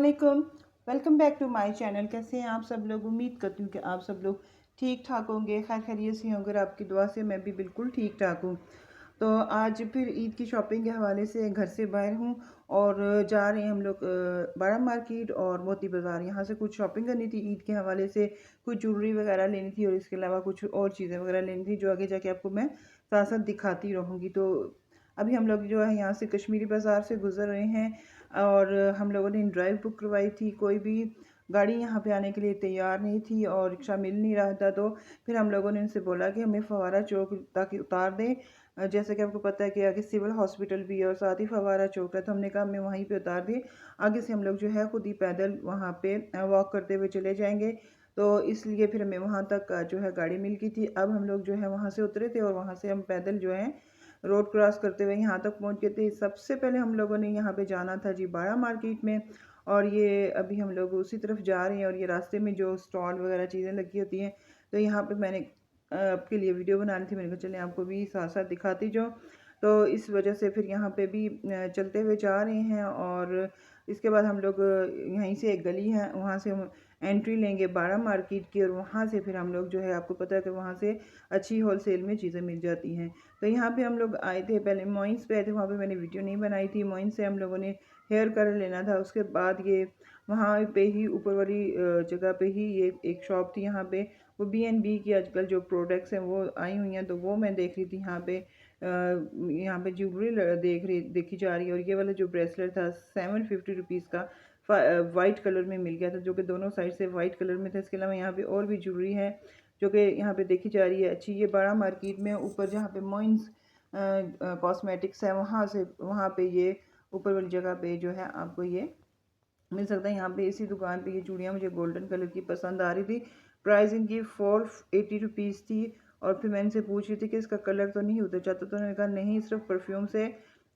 वालेकुम। Welcome back to my channel. कैसे हैं आप सब लोग? उम्मीद करती हूँ कि आप सब लोग ठीक ठाक होंगे, खैर खैरियत से होंगे। आपकी दुआ से मैं भी बिल्कुल ठीक ठाक हूँ। तो आज फिर ईद की शॉपिंग के हवाले से घर से बाहर हूँ और जा रहे हैं हम लोग बड़ा मार्केट और मोती बाज़ार। यहाँ से कुछ शॉपिंग करनी थी ईद के हवाले से, कुछ ज्वेलरी वगैरह लेनी थी और इसके अलावा कुछ और चीज़ें वगैरह लेनी थी जो आगे जाके आपको मैं साथ साथ दिखाती रहूँगी। तो अभी हम लोग जो है यहाँ से कश्मीरी बाज़ार से गुज़र रहे हैं और हम लोगों ने ड्राइव बुक करवाई थी। कोई भी गाड़ी यहाँ पे आने के लिए तैयार नहीं थी और रिक्शा मिल नहीं रहा था, तो फिर हम लोगों ने उनसे बोला कि हमें फवारा चौक ताकि उतार दें। जैसे कि आपको पता है कि आगे सिविल हॉस्पिटल भी है और साथ ही फवारा चौक है, तो हमने कहा हमें वहीं पे उतार दिए। आगे से हम लोग जो है खुद ही पैदल वहाँ पे वॉक करते हुए चले जाएंगे। तो इसलिए फिर हमें वहाँ तक जो है गाड़ी मिल गई थी। अब हम लोग जो है वहाँ से उतरे थे और वहाँ से हम पैदल जो है रोड क्रॉस करते हुए यहाँ तक पहुँच गए थे। सबसे पहले हम लोगों ने यहाँ पे जाना था जी बाड़ा मार्केट में, और ये अभी हम लोग उसी तरफ जा रहे हैं। और ये रास्ते में जो स्टॉल वगैरह चीज़ें लगी होती हैं, तो यहाँ पे मैंने आपके लिए वीडियो बनानी थी, मैंने कहा चले आपको भी साथ साथ दिखाती जाऊँ। तो इस वजह से फिर यहाँ पे भी चलते हुए जा रहे हैं। और इसके बाद हम लोग यहीं से एक गली है, वहाँ से हम एंट्री लेंगे बाड़ा मार्केट की, और वहाँ से फिर हम लोग जो है आपको पता है कि वहाँ से अच्छी होलसेल में चीज़ें मिल जाती हैं। तो यहाँ पे हम लोग आए थे, पहले मोइंस पे आए थे, वहाँ पे मैंने वीडियो नहीं बनाई थी। मोइंस से हम लोगों ने हेयर कलर लेना था। उसके बाद ये वहाँ पे ही ऊपर वाली जगह पे ही ये एक शॉप थी, यहाँ पे वो B&B की आजकल जो प्रोडक्ट्स हैं वो आई हुई हैं, तो वो मैं देख रही थी। यहाँ पे ज्वेलरी देखी जा रही है। और ये वाला जो ब्रेसलेट था 750 रुपीज़ का वाइट कलर में मिल गया था, जो कि दोनों साइड से वाइट कलर में था। इसके अलावा यहाँ पे और भी ज्वेलरी है जो कि यहाँ पे देखी जा रही है अच्छी। ये बड़ा मार्केट में ऊपर जहाँ पे मोइंस कॉस्मेटिक्स है, वहाँ पे ये ऊपर वाली जगह पे जो है आपको ये मिल सकता है। यहाँ पे इसी दुकान पे ये चूड़ियाँ मुझे गोल्डन कलर की पसंद आ रही थी। प्राइस इनकी 480 रुपीज़ थी। और फिर मैं इनसे पूछ रही थी कि इसका कलर तो नहीं उतर जाता, तो उन्होंने कहा नहीं, सिर्फ परफ्यूम से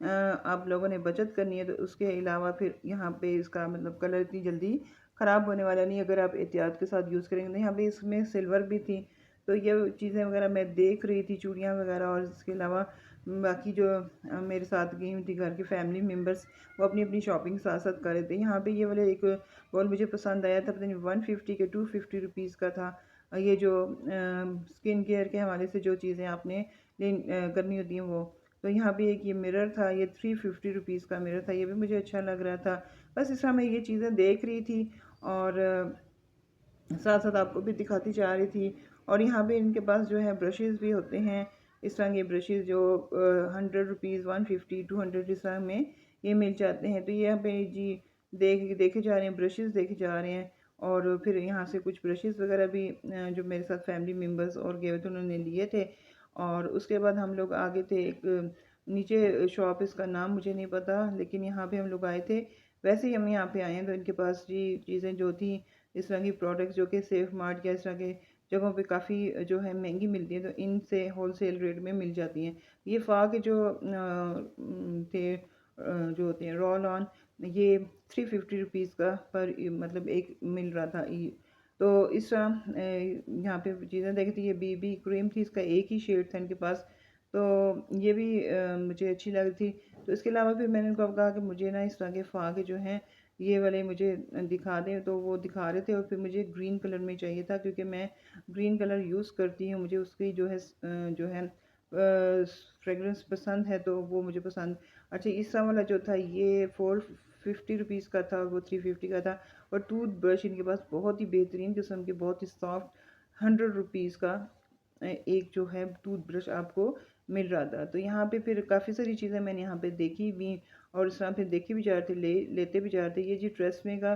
आप लोगों ने बचत करनी है। तो उसके अलावा फिर यहाँ पे इसका मतलब कलर इतनी जल्दी ख़राब होने वाला नहीं अगर आप एहतियात के साथ यूज़ करेंगे। तो यहाँ पे इसमें सिल्वर भी थी, तो ये चीज़ें वगैरह मैं देख रही थी, चूड़ियाँ वगैरह। और इसके अलावा बाकी जो मेरे साथ गई हुई थी घर की फैमिली मेम्बर्स, वो अपनी अपनी शॉपिंग साथ साथ कर रहे थे। यहाँ पे ये वाले एक बॉल मुझे पसंद आया था, पता नहीं 150 के 250 रुपीज़ का था। ये जो स्किन केयर के हवाले से जो चीज़ें आपने करनी होती हैं वो। तो यहाँ पे एक ये मिरर था, ये 350 रुपीज़ का मिरर था, ये भी मुझे अच्छा लग रहा था। बस इस तरह मैं ये चीज़ें देख रही थी और साथ साथ आपको भी दिखाती जा रही थी। और यहाँ पे इनके पास जो है ब्रशेज़ भी होते हैं, इस तरह के ब्रशेज़ जो 100 रुपीज़ 150 200 इस तरह में ये मिल जाते हैं। तो यहाँ पे जी देखे जा रहे हैं, ब्रशेज़ देखे जा रहे हैं। और फिर यहाँ से कुछ ब्रशेज़ वगैरह भी जो मेरे साथ फैमिली मेम्बर्स और गए हुए थे उन्होंने लिए थे। और उसके बाद हम लोग आगे थे एक नीचे शॉप, इसका नाम मुझे नहीं पता, लेकिन यहाँ पे हम लोग आए थे। वैसे ही हम यहाँ पे आए हैं, तो इनके पास जी चीज़ें जो थी इस तरह की प्रोडक्ट्स जो कि सेफ मार्ट या इस तरह के जगहों पे काफ़ी जो है महंगी मिलती हैं, तो इनसे होलसेल रेट में मिल जाती हैं। ये फ़ा के जो जो होते हैं रॉल ऑन, ये 350 रुपीज़ का पर मतलब एक मिल रहा था। तो इस तरह यहाँ पे चीज़ें देखी थी। ये BB क्रीम थी, इसका एक ही शेड था इनके पास, तो ये भी मुझे अच्छी लग रही थी। तो इसके अलावा फिर मैंने उनको कहा कि मुझे ना इस तरह के फ़ा के जो हैं ये वाले मुझे दिखा दें, तो वो दिखा रहे थे। और फिर मुझे ग्रीन कलर में चाहिए था क्योंकि मैं ग्रीन कलर यूज़ करती हूँ, मुझे उसकी जो है फ्रेगरेंस पसंद है, तो वो मुझे पसंद। अच्छा, इस तरह वाला जो था ये 450 रुपीज़ का था और वो 350 का था। और टूथ ब्रश इनके पास बहुत ही बेहतरीन किस्म के, बहुत ही सॉफ्ट 100 रुपीज़ का एक जो है टूथ ब्रश आपको मिल रहा था। तो यहाँ पे फिर काफ़ी सारी चीज़ें मैंने यहाँ पे देखी भी, और इस तरह फिर देखी भी जा रहे थे, लेते भी जा रहे थे। ये जी ट्रेसमे का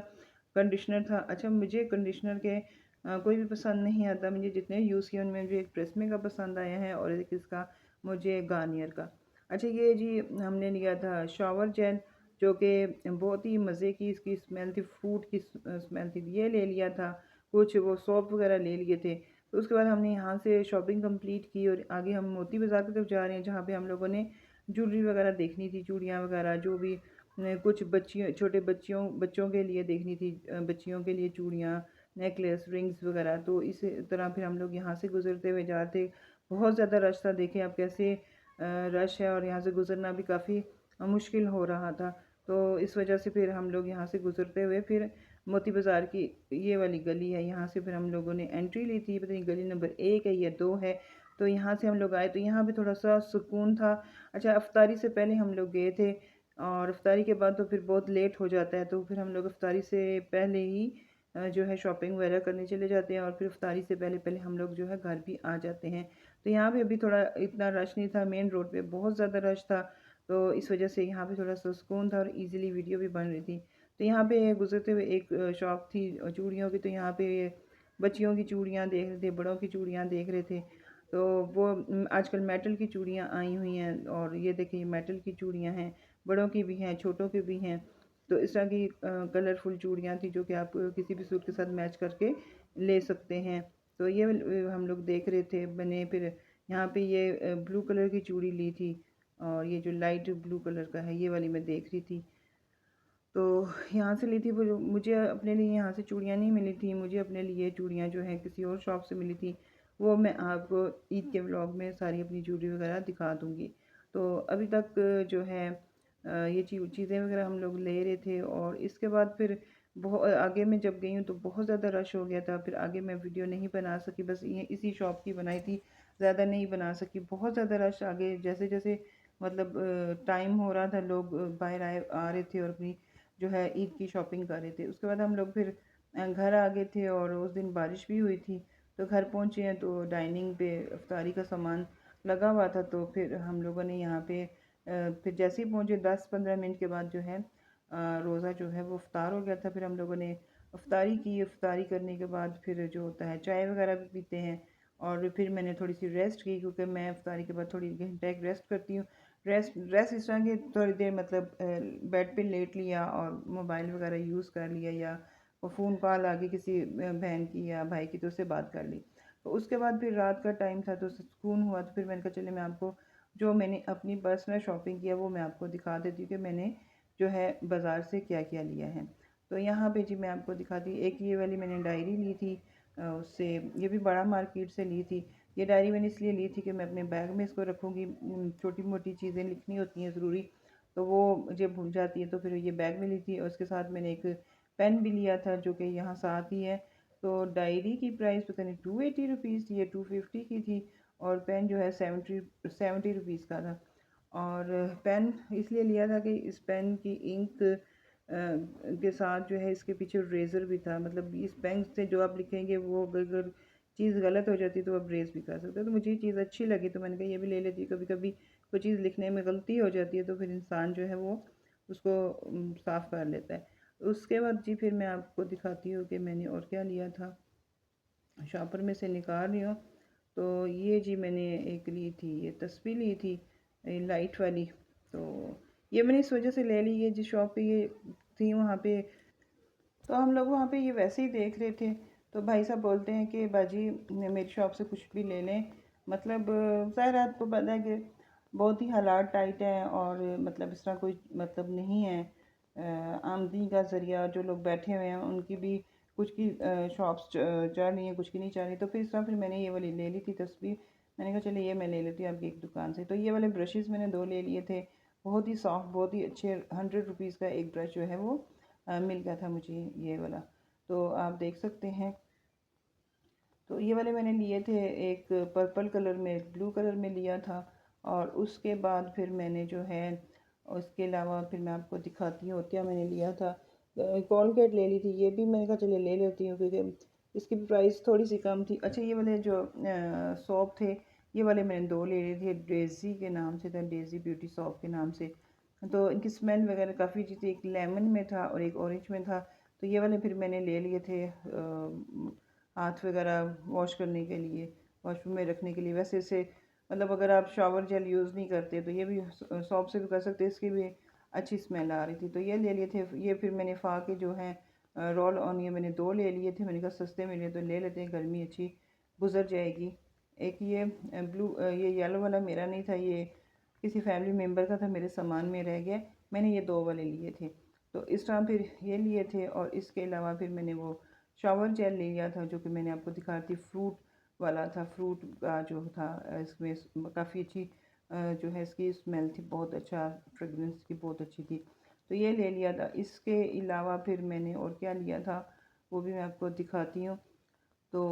कंडीशनर था। अच्छा, मुझे कंडीशनर के कोई भी पसंद नहीं आता, मुझे जितने यूज़ किए उनमें मुझे एक ट्रेसमे का पसंद आया है और एक इसका मुझे गार्नियर का। अच्छा, ये जी हमने लिया था शावर जेल, जो कि बहुत ही मज़े की इसकी स्मेल थी, फ्रूट की स्मेल थी, ये ले लिया था। कुछ वो सॉप वगैरह ले लिए थे। तो उसके बाद हमने यहाँ से शॉपिंग कंप्लीट की और आगे हम मोती बाज़ार की तरफ जा रहे हैं, जहाँ पे हम लोगों ने ज्वेलरी वगैरह देखनी थी, चूड़ियाँ वगैरह जो भी कुछ बच्चियों छोटे बच्चों के लिए देखनी थी, बच्चियों के लिए चूड़ियाँ, नेकलेस, रिंग्स वगैरह। तो इस तरह फिर हम लोग यहाँ से गुजरते हुए जा रहे थे। बहुत ज़्यादा रश था, देखें आप कैसे रश है, और यहाँ से गुजरना भी काफ़ी मुश्किल हो रहा था। तो इस वजह से फिर हम लोग यहाँ से गुज़रते हुए फिर मोती बाज़ार की ये वाली गली है, यहाँ से फिर हम लोगों ने एंट्री ली थी। पता नहीं गली नंबर 1 है या 2 है। तो यहाँ से हम लोग आए तो यहाँ पे थोड़ा सा सुकून था। अच्छा, अफ्तारी से पहले हम लोग गए थे और अफ्तारी के बाद तो फिर बहुत लेट हो जाता है, तो फिर हम लोग अफ्तारी से पहले ही जो है शॉपिंग वगैरह करने चले जाते हैं और फिर अफ्तारी से पहले पहले हम लोग जो है घर भी आ जाते हैं। तो यहाँ पे अभी थोड़ा इतना रश नहीं था, मेन रोड पे बहुत ज़्यादा रश था, तो इस वजह से यहाँ पे थोड़ा सा सुकून था और इजीली वीडियो भी बन रही थी। तो यहाँ पे गुजरते हुए एक शॉप थी चूड़ियों की, तो यहाँ पे बच्चियों की चूड़ियाँ देख रहे थे, बड़ों की चूड़ियाँ देख रहे थे। तो वो आजकल मेटल की चूड़ियाँ आई हुई हैं और ये देखिए मेटल की चूड़ियाँ हैं, बड़ों की भी हैं छोटों की भी हैं। तो इस तरह की कलरफुल चूड़ियाँ थी जो कि आप किसी भी सूट के साथ मैच करके ले सकते हैं। तो ये हम लोग देख रहे थे। मैंने फिर यहाँ पे ये ब्लू कलर की चूड़ी ली थी और ये जो लाइट ब्लू कलर का है ये वाली मैं देख रही थी। तो यहाँ से ली थी वो मुझे अपने लिए यहाँ से चूड़ियाँ नहीं मिली थी, मुझे अपने लिए चूड़ियाँ जो है किसी और शॉप से मिली थी। वो मैं आपको ईद के व्लॉग में सारी अपनी ज्वेलरी वगैरह दिखा दूँगी। तो अभी तक जो है ये चीज़ें वगैरह हम लोग ले रहे थे और इसके बाद फिर बहुत आगे मैं जब गई हूँ तो बहुत ज़्यादा रश हो गया था। फिर आगे मैं वीडियो नहीं बना सकी, बस ये इसी शॉप की बनाई थी, ज़्यादा नहीं बना सकी। बहुत ज़्यादा रश आगे जैसे जैसे मतलब टाइम हो रहा था, लोग बाहर आ रहे थे और अपनी जो है ईद की शॉपिंग कर रहे थे। उसके बाद हम लोग फिर घर आ गए थे और उस दिन बारिश भी हुई थी। तो घर पहुँचे हैं तो डाइनिंग पे इफ्तारी का सामान लगा हुआ था, तो फिर हम लोगों ने यहाँ पे फिर जैसे ही पहुँचे 10-15 मिनट के बाद जो है रोज़ा जो है वो इफ्तार हो गया था। फिर हम लोगों ने इफ्तारी की, इफ्तारी करने के बाद फिर जो होता है चाय वगैरह भी पीते हैं और फिर मैंने थोड़ी सी रेस्ट की, क्योंकि मैं इफ्तारी के बाद थोड़ी घंटा एक रेस्ट करती हूँ। रेस्ट रेस्ट इस तरह की थोड़ी देर मतलब बेड पे लेट लिया और मोबाइल वगैरह यूज़ कर लिया, या वो फ़ोन कॉल आ गई किसी बहन की या भाई की तो उससे बात कर ली। तो उसके बाद फिर रात का टाइम था तो सुकून हुआ, तो फिर मैंने कहा चले मैं आपको जो मैंने अपनी पर्सनल शॉपिंग किया वो मैं आपको दिखा देती हूँ कि मैंने जो है बाज़ार से क्या क्या लिया है। तो यहाँ पे जी मैं आपको दिखाती हूँ। एक ये वाली मैंने डायरी ली थी, उससे ये भी बड़ा मार्केट से ली थी। ये डायरी मैंने इसलिए ली थी कि मैं अपने बैग में इसको रखूँगी, छोटी मोटी चीज़ें लिखनी होती हैं ज़रूरी, तो वो मुझे भूल जाती है, तो फिर ये बैग में ली थी। और उसके साथ मैंने एक पेन भी लिया था जो कि यहाँ साथ ही है। तो डायरी की प्राइस पता नहीं 280 रुपीज़ थी या 250 की थी, और पेन जो है 70 रुपीज़ का था। और पेन इसलिए लिया था कि इस पेन की इंक के साथ जो है इसके पीछे रेज़र भी था, मतलब इस पेन से जो आप लिखेंगे वो अगर चीज़ गलत हो जाती है तो आप रेज़ भी कर सकते हो। तो मुझे ये चीज़ अच्छी लगी तो मैंने कहा ये भी ले लेती हूँ। कभी कभी कोई चीज़ लिखने में गलती हो जाती है तो फिर इंसान जो है वो उसको साफ़ कर लेता है। उसके बाद जी फिर मैं आपको दिखाती हूँ कि मैंने और क्या लिया था। शॉपर में से निकाल रही हूँ तो ये जी मैंने एक ली थी, ये तस्वीर ली थी लाइट वाली। तो ये मैंने इस वजह से ले ली, ये जिस शॉप पे ये थी वहाँ पे, तो हम लोग वहाँ पे ये वैसे ही देख रहे थे। तो भाई साहब बोलते हैं कि बाजी मेरी शॉप से कुछ भी ले लें, मतलब ज़ाहिर है आपको पता है कि बहुत ही हालात टाइट हैं और मतलब इस तरह कोई मतलब नहीं है आमदनी का ज़रिया। जो लोग बैठे हुए हैं उनकी भी कुछ की शॉप्स चल रही हैं, कुछ की नहीं चल रही। तो फिर इस तरह फिर मैंने ये वाली ले ली थी तस्वीर। मैंने कहा चलिए ये मैं ले लेती हूँ आपकी एक दुकान से। तो ये वाले ब्रशेज़ मैंने 2 ले लिए थे, बहुत ही सॉफ्ट, बहुत ही अच्छे। 100 रुपीज़ का एक ब्रश जो है वो मिल गया था मुझे ये वाला। तो आप देख सकते हैं। तो ये वाले मैंने लिए थे, एक पर्पल कलर में, एक ब्लू कलर में लिया था। और उसके बाद फिर मैंने जो है उसके अलावा फिर मैं आपको दिखाती हूँ क्या मैंने लिया था। कॉलगेट ले ली थी, ये भी मैंने कहा चलिए ले लेती हूँ क्योंकि इसकी प्राइस थोड़ी सी कम थी। अच्छा, ये वाले जो सॉप थे ये वाले मैंने 2 ले लिए थे, डेज़ी के नाम से था, डेज़ी ब्यूटी सॉप के नाम से। तो इनकी स्मेल वगैरह काफ़ी अच्छी थी, एक लेमन में था और एक ऑरेंज में था। तो ये वाले फिर मैंने ले लिए थे हाथ वगैरह वॉश करने के लिए, वॉशरूम में रखने के लिए। वैसे इसे मतलब अगर आप शावर जेल यूज़ नहीं करते तो ये भी सॉप से भी कर सकते, इसकी भी अच्छी स्मेल आ रही थी। तो ये ले लिए थे। ये फिर मैंने फा के जो है रोल ऑन, ये मैंने 2 ले लिए थे। मैंने कहा सस्ते मिले तो ले लेते हैं, गर्मी अच्छी गुजर जाएगी। एक ये ये येलो वाला मेरा नहीं था, ये किसी फैमिली मेम्बर का था, मेरे सामान में रह गया, मैंने ये 2 वाले लिए थे। तो इस तरह फिर ये लिए थे। और इसके अलावा फिर मैंने वो शावर जेल ले लिया था जो कि मैंने आपको दिखा थी, फ्रूट वाला था। फ्रूट का जो था इसमें काफ़ी अच्छी जो है इसकी स्मेल थी, बहुत अच्छा फ्रेगरेंस की बहुत अच्छी थी। तो ये ले लिया था। इसके अलावा फिर मैंने और क्या लिया था वो भी मैं आपको दिखाती हूँ। तो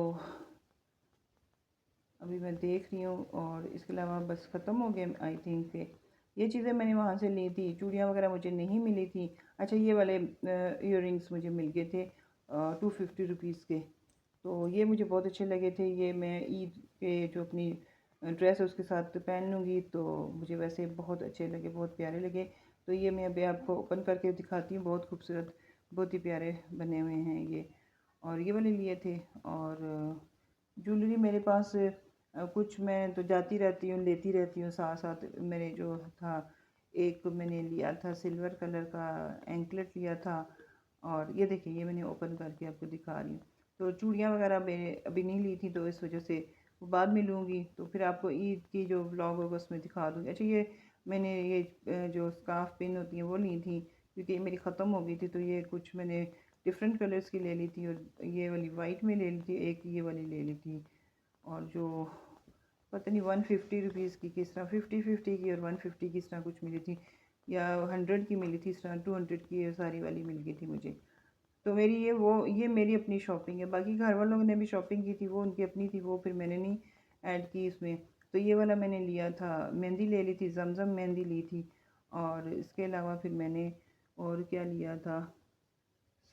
अभी मैं देख रही हूँ, और इसके अलावा बस ख़त्म हो गए आई थिंक से। ये चीज़ें मैंने वहाँ से ली थी। चूड़ियाँ वगैरह मुझे नहीं मिली थी। अच्छा, ये वाले इयररिंग्स मुझे मिल गए थे 250 रुपीज़ के। तो ये मुझे बहुत अच्छे लगे थे। ये मैं ईद के जो अपनी ड्रेस है उसके साथ पहन लूँगी, तो मुझे वैसे बहुत अच्छे लगे, बहुत प्यारे लगे। तो ये मैं अभी आपको ओपन करके दिखाती हूँ। बहुत खूबसूरत, बहुत ही प्यारे बने हुए हैं ये। और ये वाले लिए थे। और ज्वेलरी मेरे पास कुछ मैं तो जाती रहती हूँ, लेती रहती हूँ साथ साथ। मेरे जो था, एक मैंने लिया था सिल्वर कलर का एंकलेट लिया था। और ये देखिए, ये मैंने ओपन करके आपको दिखा रही हूँ। तो चूड़ियाँ वगैरह मैंने अभी नहीं ली थी, तो इस वजह से वो बाद में लूँगी। तो फिर आपको ईद की जो व्लॉग होगा उसमें दिखा दूँगी। अच्छा, ये मैंने ये जो स्कार्फ पिन होती हैं वो ली थी, क्योंकि ये मेरी ख़त्म हो गई थी। तो ये कुछ मैंने डिफरेंट कलर्स की ले ली थी, और ये वाली वाइट में ले ली थी, एक ये वाली ले ली थी। और जो पता नहीं 150 रुपीज़ की किस तरह, 50-50 की और 150 की इस तरह कुछ मिली थी, या 100 की मिली थी, इस तरह 200 की ये सारी वाली मिल गई थी मुझे। तो मेरी ये मेरी अपनी शॉपिंग है। बाकी घर वालों ने भी शॉपिंग की थी, वो उनकी अपनी थी, वो फिर मैंने नहीं ऐड की इसमें। तो ये वाला मैंने लिया था, मेहंदी ले ली थी, जमजम मेहंदी ली थी। और इसके अलावा फिर मैंने और क्या लिया था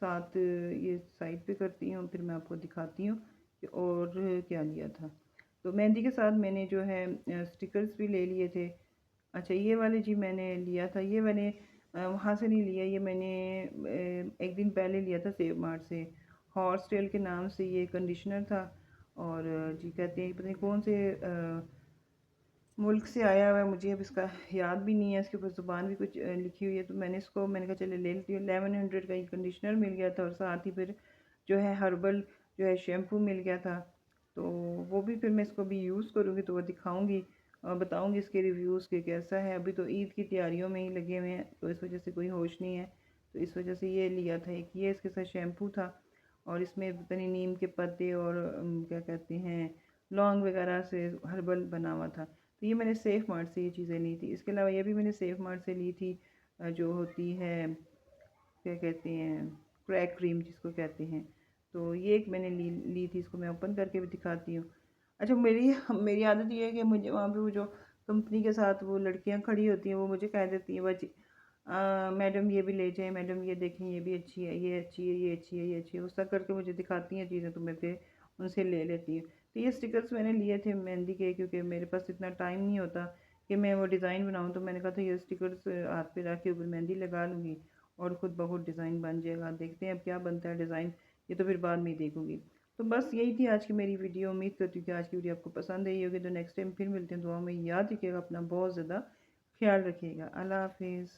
साथ, ये साइड पे करती हूँ फिर मैं आपको दिखाती हूँ कि और क्या लिया था। तो मेहंदी के साथ मैंने जो है स्टिकर्स भी ले लिए थे। अच्छा, ये वाले जी मैंने लिया था। ये मैंने वहाँ से नहीं लिया, ये मैंने एक दिन पहले लिया था सेव मार्ट से। हॉर्स टेल के नाम से ये कंडीशनर था। और जी कहते हैं पता नहीं कौन से मुल्क से आया हुआ है, मुझे अब इसका याद भी नहीं है। इसके ऊपर ज़ुबान भी कुछ लिखी हुई है। तो मैंने कहा चले ले लेती हूँ। 1100 का ये कंडीशनर मिल गया था, और साथ ही फिर जो है हर्बल जो है शैम्पू मिल गया था। तो वो भी फिर मैं इसको भी यूज़ करूँगी, तो वो दिखाऊँगी और बताऊँगी इसके रिव्यूज़ के कैसा है। अभी तो ईद की तैयारियों में ही लगे हुए हैं, तो इस वजह से कोई होश नहीं है। तो इस वजह से ये लिया था। एक ये इसके साथ शैम्पू था, और इसमें पता नहीं नीम के पत्ते और क्या कहते हैं लौंग वगैरह से हर्बल बना हुआ था। तो ये मैंने सेफ मार्ट से ये चीज़ें ली थी। इसके अलावा ये भी मैंने सेफ मार्ट से ली थी, जो होती है क्या कहते हैं क्रैक क्रीम जिसको कहते हैं। तो ये एक मैंने ली थी। इसको मैं ओपन करके भी दिखाती हूँ। अच्छा, मेरी मेरी आदत ये है कि मुझे वहाँ पे वो जो कंपनी के साथ वो लड़कियाँ खड़ी होती हैं, वो मुझे कह देती हैं बच्ची मैडम ये भी ले जाएं, मैडम ये देखें, ये भी अच्छी है, ये अच्छी है, ये अच्छी है, ये अच्छी है, उस तरह करके मुझे दिखाती हैं चीज़ें, तो मैं फिर उनसे ले लेती हूँ। तो ये स्टिकर्स मैंने लिए थे मेहंदी के, क्योंकि मेरे पास इतना टाइम नहीं होता कि मैं वो डिज़ाइन बनाऊँ। तो मैंने कहा था ये स्टिकर्स हाथ पे रख के ऊपर मेहंदी लगा लूँगी, और ख़ुद ब खुद डिज़ाइन बन जाएगा। देखते हैं अब क्या बनता है डिज़ाइन, ये तो फिर बाद में ही देखूँगी। तो बस यही थी आज की मेरी वीडियो। उम्मीद करती हूँ कि आज की वीडियो आपको पसंद आई होगी। तो नेक्स्ट टाइम फिर मिलते हैं। दुआ में याद रखिएगा अपना बहुत ज़्यादा ख्याल रखिएगा। अल्लाह हाफिज़।